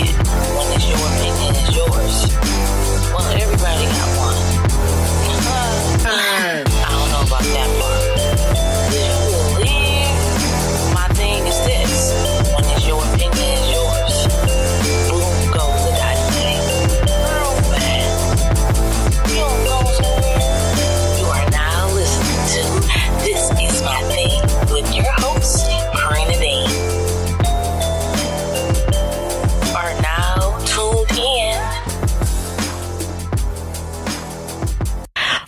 it. When it's your opinion, it's yours. Well, everybody got one. I don't know about that part. Did you believe? My thing is this. When it's your opinion, it's yours. Boom goes the dynamite. Girl, man. You don't go somewhere. You are now listening to This Is My Thing with your host, Prina Dean. Are now tuned in.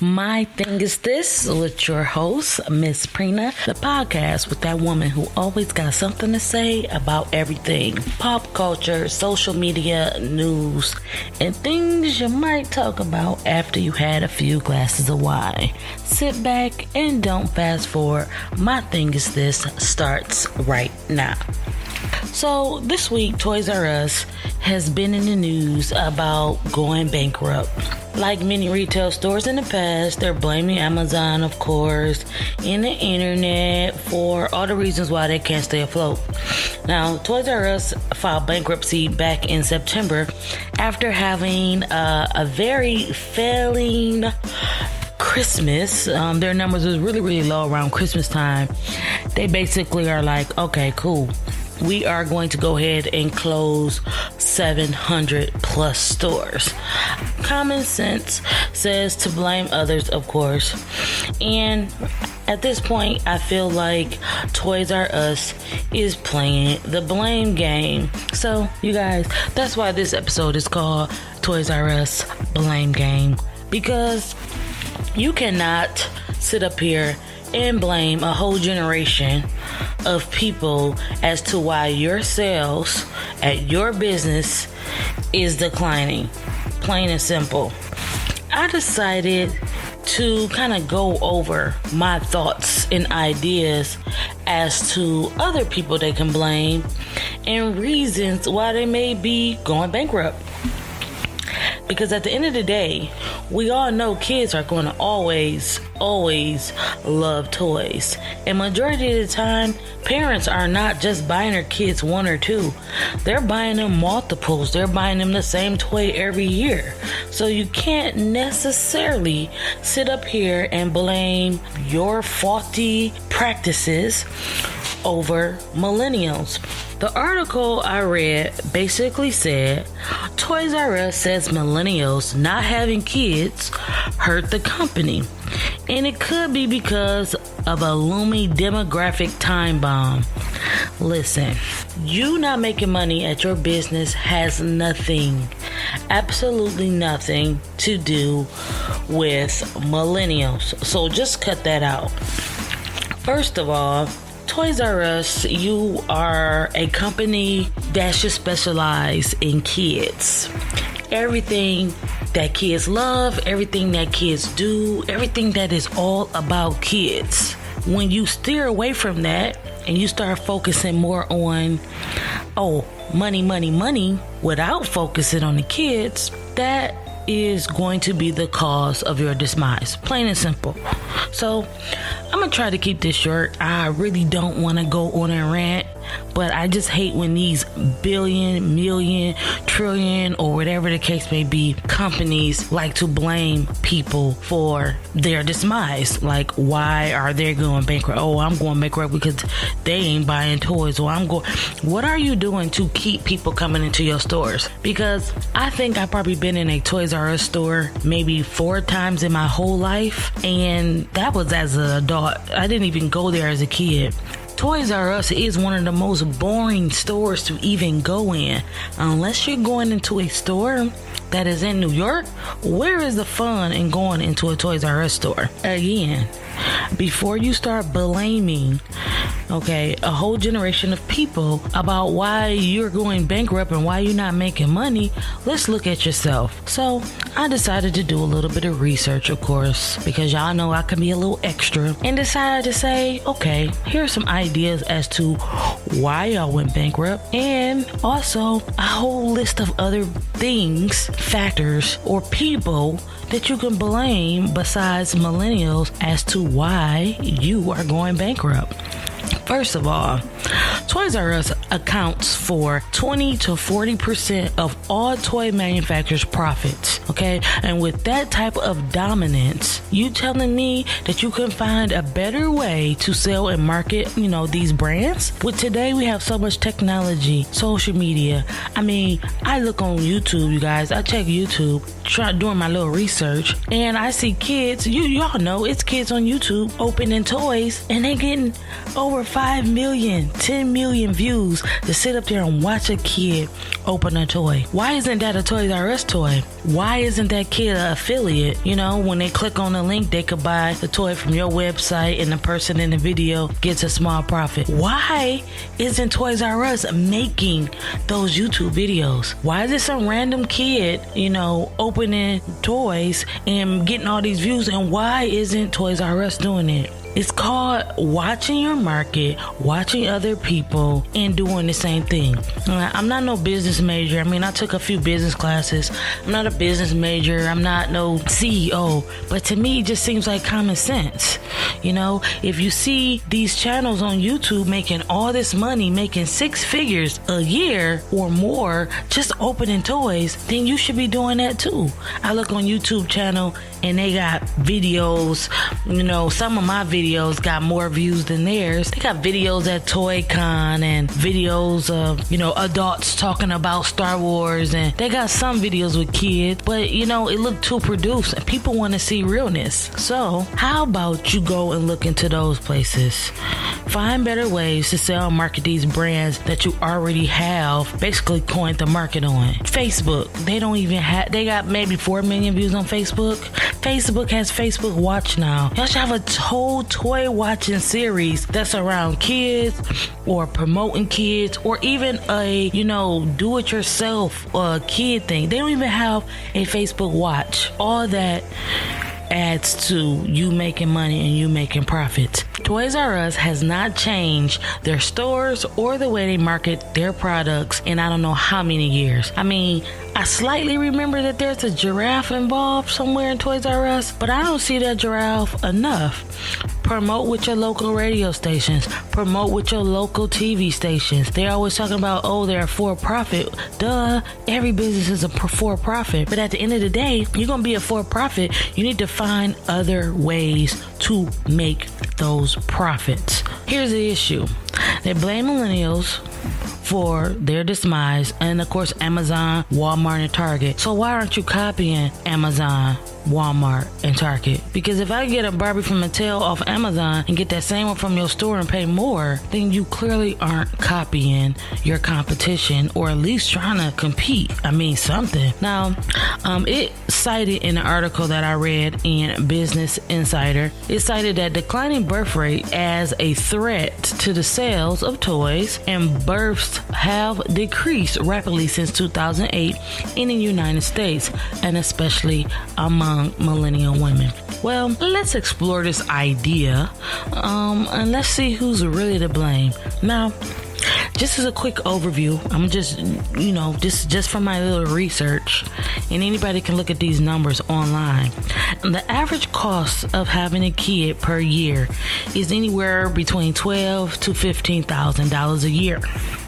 My Thing Is This with your host, Miss Prina, the podcast with that woman who always got something to say about everything. Pop culture, social media, news, and things you might talk about after you had a few glasses of wine. Sit back and don't fast forward. My Thing Is This starts right now. So this week, Toys R Us has been in the news about going bankrupt. Like many retail stores in the past, they're blaming Amazon, of course, and the internet for all the reasons why they can't stay afloat. Now, Toys R Us filed bankruptcy back in September after having a very failing Christmas. Their numbers was really low around Christmas time. They basically are like, okay, cool. We are going to go ahead and close 700 plus stores. Common sense says to blame others, of course. And at this point, I feel like Toys R Us is playing the blame game. So, you guys, that's why this episode is called Toys R Us Blame Game. Because you cannot sit up here and blame a whole generation of people as to why your sales at your business is declining. Plain and simple. I decided to kind of go over my thoughts and ideas as to other people they can blame and reasons why they may be going bankrupt. Because at the end of the day, we all know kids are going to always love toys. And majority of the time, parents are not just buying their kids one or two. They're buying them multiples. They're buying them the same toy every year. So you can't necessarily sit up here and blame your faulty practices over millennials. The article I read basically said Toys R Us says millennials not having kids hurt the company. And it could be because of a looming demographic time bomb. Listen, you not making money at your business has nothing, absolutely nothing to do with millennials. So just cut that out. First of all, Toys R Us, you are a company that should specialize in kids. Everything that kids love, everything that kids do, everything that is all about kids. When you steer away from that and you start focusing more on, money, without focusing on the kids, that is going to be the cause of your demise. Plain and simple. So I'm gonna try to keep this short. I really don't want to go on a rant, but I just hate when these billion, million, trillion, or whatever the case may be, companies like to blame people for their demise. Like, why are they going bankrupt? Oh, I'm going bankrupt because they ain't buying toys. Or what are you doing to keep people coming into your stores? Because I think I've probably been in a Toys R Us store maybe 4 times in my whole life, and that was as an adult. I didn't even go there as a kid. Toys R Us is one of the most boring stores to even go in. Unless you're going into a store that is in New York, where is the fun in going into a Toys R Us store? Again, before you start blaming, a whole generation of people about why you're going bankrupt and why you're not making money, let's look at yourself. So I decided to do a little bit of research, of course, because y'all know I can be a little extra, and decided to say, okay, here's some ideas as to why y'all went bankrupt, and also a whole list of other things, factors, or people that you can blame besides millennials as to why you are going bankrupt. First of all, Toys R Us accounts for 20 to 40% of all toy manufacturers' profits. Okay, and with that type of dominance, you telling me that you can find a better way to sell and market, these brands? With today, we have so much technology, social media. I mean, I look on YouTube, you guys. I check YouTube, doing my little research, and I see kids. Y'all know it's kids on YouTube opening toys, and they getting over 5 million, 10 million views to sit up there and watch a kid open a toy. Why isn't that a Toys R Us toy? Why isn't that kid an affiliate? When they click on the link, they could buy the toy from your website, and the person in the video gets a small profit. Why isn't Toys R Us making those YouTube videos? Why is it some random kid, opening toys and getting all these views, and why isn't Toys R Us doing it? It's called watching your market, watching other people, and doing the same thing. I'm not no business major. I mean, I took a few business classes. I'm not a business major. I'm not no CEO. But to me, it just seems like common sense. If you see these channels on YouTube making all this money, making 6 figures a year or more, just opening toys, then you should be doing that too. I look on YouTube channel and they got videos, some of my videos got more views than theirs. They got videos at ToyCon and videos of, adults talking about Star Wars, and they got some videos with kids, but it looked too produced and people want to see realness. So how about you go and look into those places? Find better ways to sell and market these brands that you already have basically coined the market on. Facebook, they got maybe 4 million views on Facebook. Facebook has Facebook Watch now. Y'all should have a whole toy watching series that's around kids or promoting kids, or even a, do-it-yourself kid thing. They don't even have a Facebook Watch. All that adds to you making money and you making profits. Toys R Us has not changed their stores or the way they market their products in I don't know how many years. I mean, I slightly remember that there's a giraffe involved somewhere in Toys R Us, but I don't see that giraffe enough. Promote with your local radio stations. Promote with your local TV stations. They're always talking about, they're for-profit. Duh, every business is a for-profit. But at the end of the day, you're going to be a for-profit. You need to find other ways to make those profits. Here's the issue. They blame millennials for their demise, and of course Amazon, Walmart, and Target. So why aren't you copying Amazon, Walmart, and Target? Because if I get a Barbie from Mattel off Amazon and get that same one from your store and pay more, then you clearly aren't copying your competition, or at least trying to compete. I mean, something. Now, it cited in an article that I read in Business Insider, it cited that declining birth rate as a threat to the sales of toys, and births have decreased rapidly since 2008 in the United States, and especially among millennial women. Well, let's explore this idea, and let's see who's really to blame. Now, just as a quick overview, I'm just from my little research, and anybody can look at these numbers online. The average cost of having a kid per year is anywhere between $12,000 to $15,000 a year.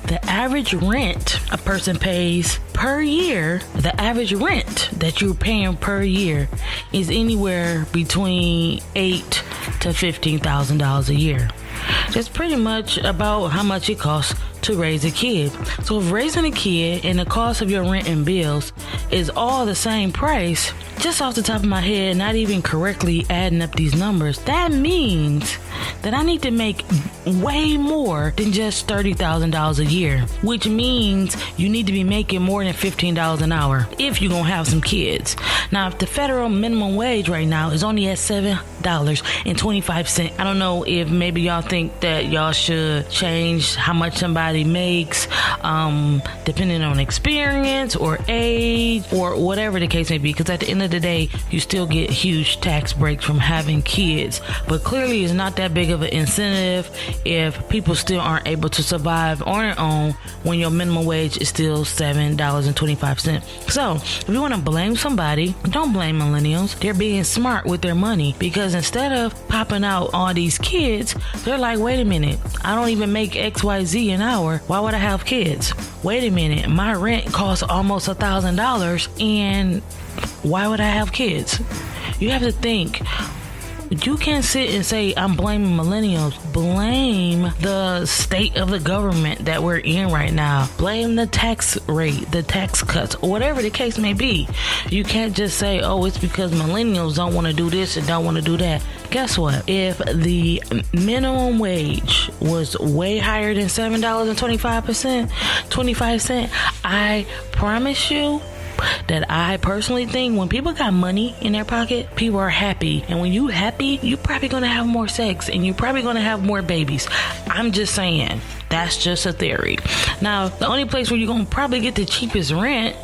The average rent a person pays per year, the average rent that you're paying per year is anywhere between $8,000 to $15,000 a year. That's pretty much about how much it costs to raise a kid. So if raising a kid and the cost of your rent and bills is all the same price, just off the top of my head, not even correctly adding up these numbers, that means that I need to make way more than just $30,000 a year, which means you need to be making more than $15 an hour if you're going to have some kids. Now, if the federal minimum wage right now is only at $7.25, I don't know if maybe y'all think that y'all should change how much somebody makes, depending on experience or age or whatever the case may be, because at the end of the day, you still get huge tax breaks from having kids, but clearly it's not that big of an incentive if people still aren't able to survive on their own when your minimum wage is still $7.25. So if you want to blame somebody, don't blame millennials. They're being smart with their money, because instead of popping out all these kids, they're like, wait a minute, I don't even make XYZ an hour. Why would I have kids? Wait a minute, my rent costs almost $1,000, and why would I have kids? You have to think. You can't sit and say, I'm blaming millennials. Blame the state of the government that we're in right now. Blame the tax rate, the tax cuts, or whatever the case may be. You can't just say, oh, it's because millennials don't want to do this and don't want to do that. Guess what? If the minimum wage was way higher than $7.25, I promise you that I personally think when people got money in their pocket, people are happy. And when you happy, you're probably going to have more sex and you're probably going to have more babies. I'm just saying. That's just a theory. Now, the only place where you're going to probably get the cheapest rent,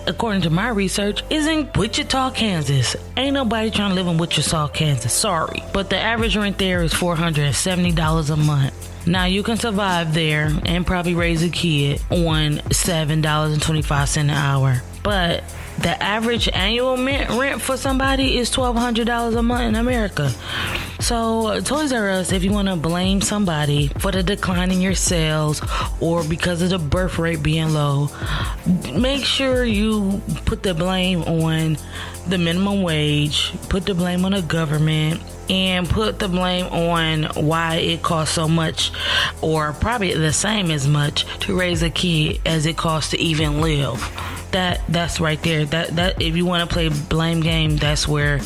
according to my research, is in Wichita, Kansas. Ain't nobody trying to live in Wichita, Kansas. Sorry. But the average rent there is $470 a month. Now, you can survive there and probably raise a kid on $7.25 an hour. But the average annual rent for somebody is $1,200 a month in America. So Toys R Us, if you want to blame somebody for the decline in your sales or because of the birth rate being low, make sure you put the blame on the minimum wage, put the blame on the government, and put the blame on why it costs so much, or probably the same as much, to raise a kid as it costs to even live. That's right there. That if you want to play blame game, that's where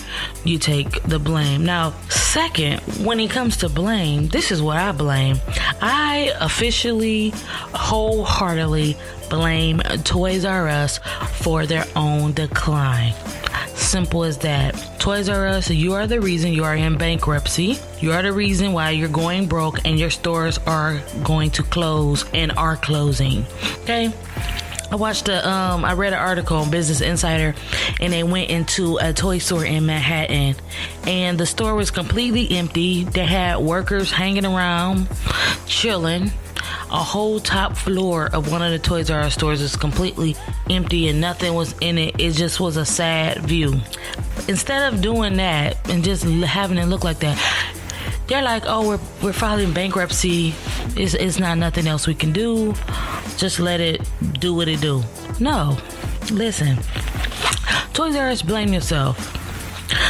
you take the blame. Now, second, when it comes to blame, this is what I blame. I officially, wholeheartedly blame Toys R Us for their own decline. Simple as that. Toys R Us, you are the reason you are in bankruptcy. You are the reason why you're going broke and your stores are going to close and are closing. Okay? I read an article on Business Insider, and they went into a toy store in Manhattan, and the store was completely empty. They had workers hanging around, chilling. A whole top floor of one of the Toys R Us stores is completely empty and nothing was in it. It just was a sad view. Instead of doing that and just having it look like that, they're like, oh, we're filing bankruptcy. It's not nothing else we can do. Just let it do what it do. No. Listen. Toys R Us, blame yourself.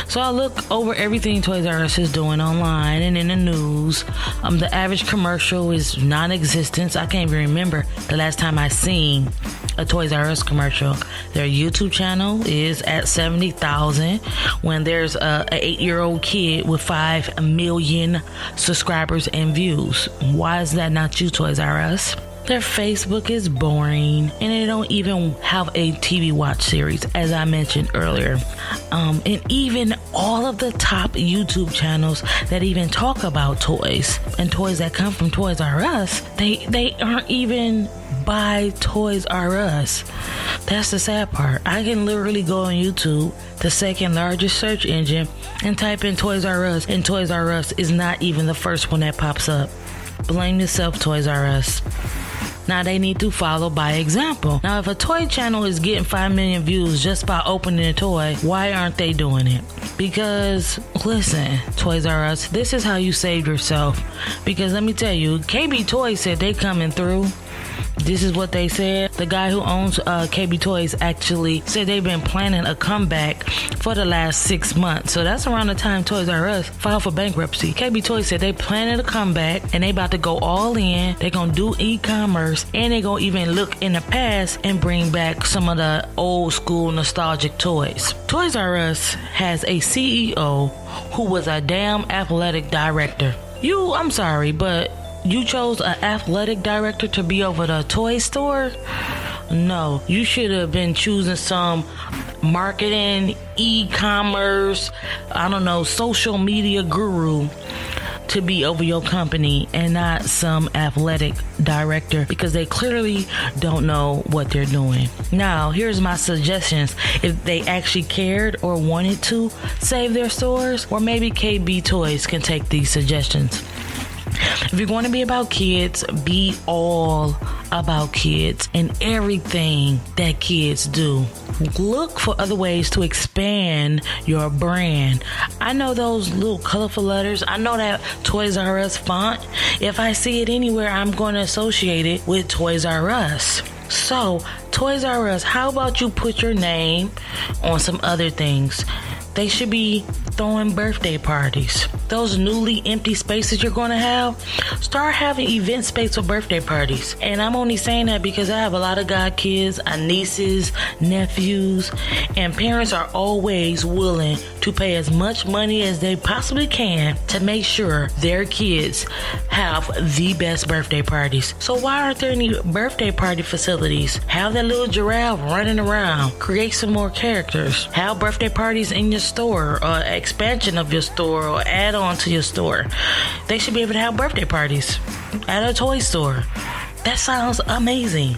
So I look over everything Toys R Us is doing online and in the news. The average commercial is non-existent. I can't even remember the last time I seen a Toys R Us commercial. Their YouTube channel is at 70,000 when there's a 8-year-old kid with 5 million subscribers and views. Why is that not you, Toys R Us? Their Facebook is boring, and they don't even have a TV watch series, as I mentioned earlier. And even all of the top YouTube channels that even talk about toys and toys that come from Toys R Us, they aren't even by Toys R Us. That's the sad part. I can literally go on YouTube, the second largest search engine, and type in Toys R Us, and Toys R Us is not even the first one that pops up. Blame yourself, Toys R Us. Now they need to follow by example. Now, if a toy channel is getting 5 million views just by opening a toy, why aren't they doing it? Because, listen, Toys R Us, this is how you save yourself. Because let me tell you, KB Toys said they coming through. This is what they said. The guy who owns KB Toys actually said they've been planning a comeback for the last 6 months. So that's around the time Toys R Us filed for bankruptcy. KB Toys said they planning a comeback and they about to go all in. They gonna do e-commerce and they gonna even look in the past and bring back some of the old school nostalgic toys. Toys R Us has a CEO who was a damn athletic director. I'm sorry, but you chose an athletic director to be over the toy store? No, you should have been choosing some marketing, e-commerce, social media guru to be over your company and not some athletic director, because they clearly don't know what they're doing. Now, here's my suggestions if they actually cared or wanted to save their stores, or maybe KB Toys can take these suggestions. If you're going to be about kids, be all about kids and everything that kids do. Look for other ways to expand your brand. I know those little colorful letters. I know that Toys R Us font. If I see it anywhere, I'm going to associate it with Toys R Us. So, Toys R Us, how about you put your name on some other things? They should be throwing birthday parties. Those newly empty spaces you're going to have, start having event space for birthday parties. And I'm only saying that because I have a lot of godkids, nieces, nephews, and parents are always willing to pay as much money as they possibly can to make sure their kids have the best birthday parties. So why aren't there any birthday party facilities? Have that little giraffe running around. Create some more characters. Have birthday parties in your store, or expansion of your store, or add on to your store. They should be able to have birthday parties at a toy store. That sounds amazing.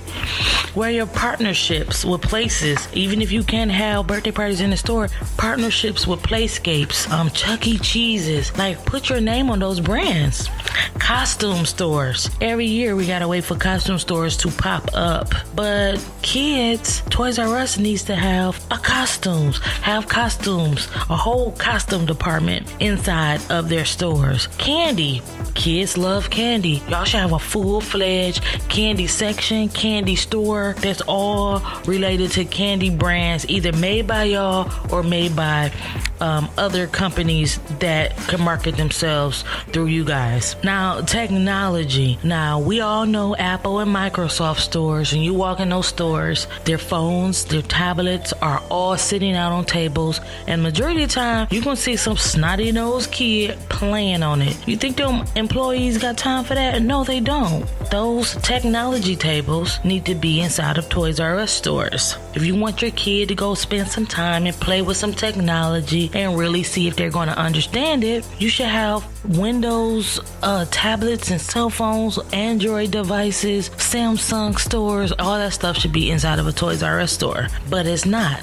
Where your partnerships with places, even if you can't have birthday parties in the store, partnerships with Playscapes, Chuck E. Cheese's, like put your name on those brands. Costume stores. Every year we gotta wait for costume stores to pop up. But kids, Toys R Us needs to have a costumes, a whole costume department inside of their stores. Candy. Kids love candy. Y'all should have a full-fledged candy section, candy store that's all related to candy brands, either made by y'all or made by other companies that can market themselves through you guys. Now, technology. Now, we all know Apple and Microsoft stores, and you walk in those stores, their phones, their tablets are all sitting out on tables, and majority of the time, you're going to see some snotty-nosed kid playing on it. You think them employees got time for that? No, they don't. Those technology tables need to be inside of Toys R Us stores. If you want your kid to go spend some time and play with some technology and really see if they're going to understand it, you should have Windows tablets and cell phones, Android devices, Samsung stores, all that stuff should be inside of a Toys R Us store. But it's not.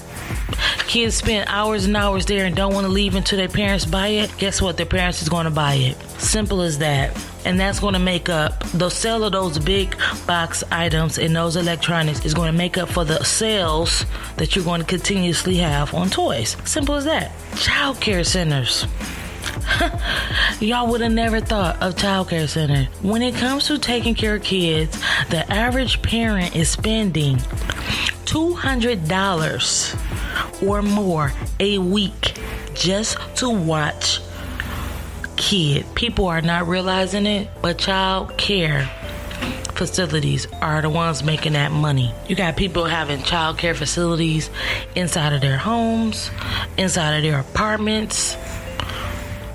Kids spend hours and hours there and don't want to leave until their parents buy it. Guess what? Their parents is going to buy it. Simple as that. And that's going to make up, the sale of those big box items and those electronics is going to make up for the sales that you're going to continuously have on toys. Simple as that. Child care centers. Y'all would have never thought of child care center. When it comes to taking care of kids, the average parent is spending $200 or more a week just to watch kid. People are not realizing it, but child care facilities are the ones making that money. You got people having child care facilities inside of their homes, inside of their apartments.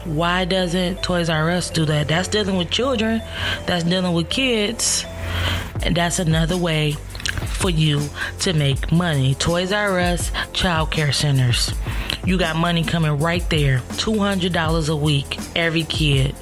Why doesn't Toys R Us do that? That's dealing with children. That's dealing with kids. And that's another way for you to make money. Toys R Us child care centers. You got money coming right there. $200 a week, every kid.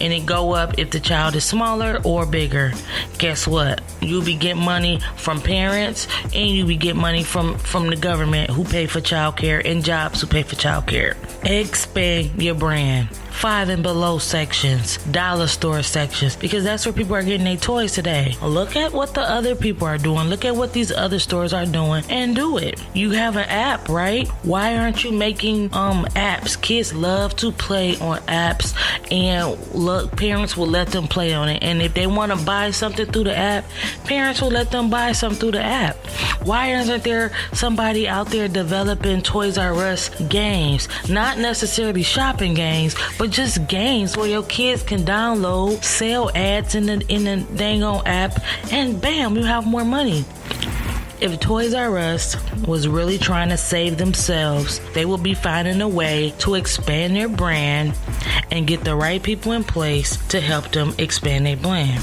And it go up if the child is smaller or bigger. Guess what? You'll be getting money from parents, and you'll be getting money from the government who pay for child care, and jobs who pay for child care. Expand your brand. 5 and below sections, dollar store sections, because that's where people are getting their toys today. Look at what the other people are doing. Look at what these other stores are doing and do it. You have an app, right? Why aren't you making apps? Kids love to play on apps, and look, parents will let them play on it. And if they want to buy something through the app, parents will let them buy something through the app. Why isn't there somebody out there developing Toys R Us games? Not necessarily shopping games, but just games where your kids can download, sell ads in the dang on app, and bam, you have more money. If Toys R Us was really trying to save themselves, they would be finding a way to expand their brand and get the right people in place to help them expand their brand.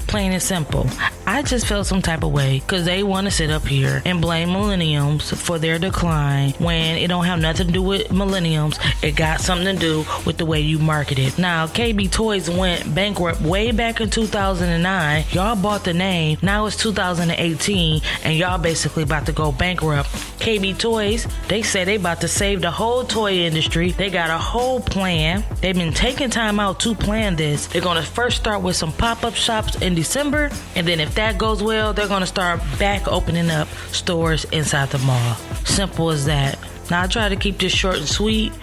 Plain and simple. I just felt some type of way because they want to sit up here and blame millennials for their decline when it don't have nothing to do with millennials. It got something to do with the way you market it. Now, KB Toys went bankrupt way back in 2009. Y'all bought the name. Now it's 2018 and y'all basically about to go bankrupt. KB Toys, they say they about to save the whole toy industry. They got a whole plan. They've been taking time out to plan this. They're going to first start with some pop-up shops in December, and then if that goes well, they're going to start back opening up stores inside the mall. Simple as that. Now, I try to keep this short and sweet,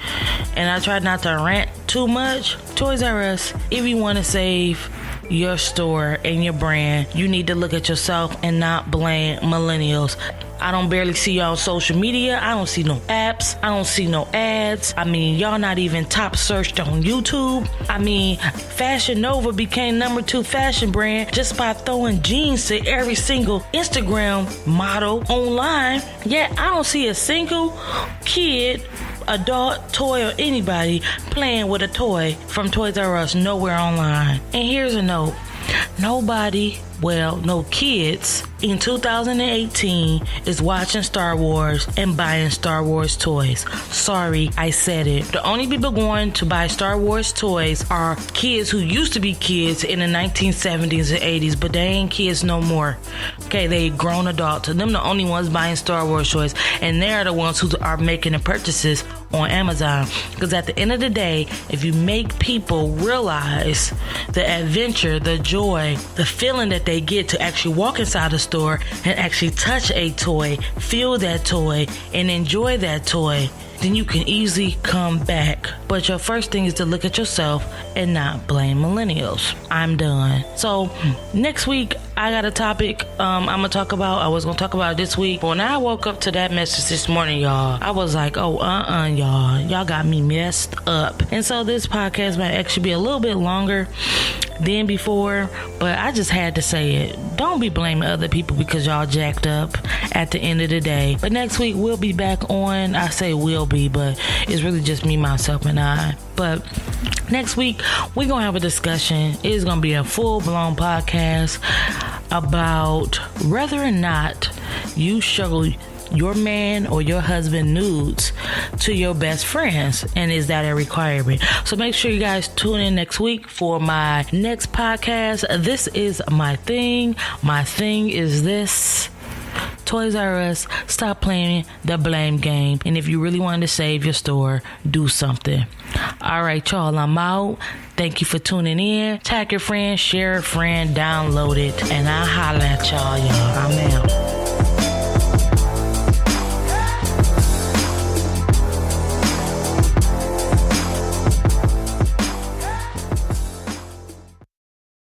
and I try not to rant too much. Toys R Us, if you want to save your store and your brand, you need to look at yourself and not blame millennials. I don't barely see y'all on social media. I don't see no apps. I don't see no ads. I mean, y'all not even top searched on YouTube. I mean, Fashion Nova became #2 fashion brand just by throwing jeans to every single Instagram model online. Yet I don't see a single kid, adult, toy, or anybody playing with a toy from Toys R Us nowhere online. And here's a note. Nobody, well, no kids in 2018 is watching Star Wars and buying Star Wars toys. Sorry, I said it. The only people going to buy Star Wars toys are kids who used to be kids in the 1970s and 80s, but they ain't kids no more. Okay, they grown adults. And them the only ones buying Star Wars toys, and they're the ones who are making the purchases on Amazon. Because at the end of the day, if you make people realize the adventure, the joy, the feeling that they get to actually walk inside a store and actually touch a toy, feel that toy, and enjoy that toy, then you can easily come back. But your first thing is to look at yourself and not blame millennials. I'm done. So next week, I got a topic I was going to talk about this week. But when I woke up to that message this morning, y'all, I was like, y'all got me messed up. And so this podcast might actually be a little bit longer than before, but I just had to say it. Don't be blaming other people because y'all jacked up at the end of the day. But next week, we'll be back on. I say will be, but it's really just me, myself, and I. But next week, we're going to have a discussion. It's going to be a full-blown podcast about whether or not you show your man or your husband nudes to your best friends, and is that a requirement? So make sure you guys tune in next week for my next podcast. This is my thing. My thing is this: Toys R Us, stop playing the blame game. And if you really wanted to save your store, do something. All right, y'all, I'm out. Thank you for tuning in. Tag your friend, share a friend, download it, and I'll holler at y'all. I'm out.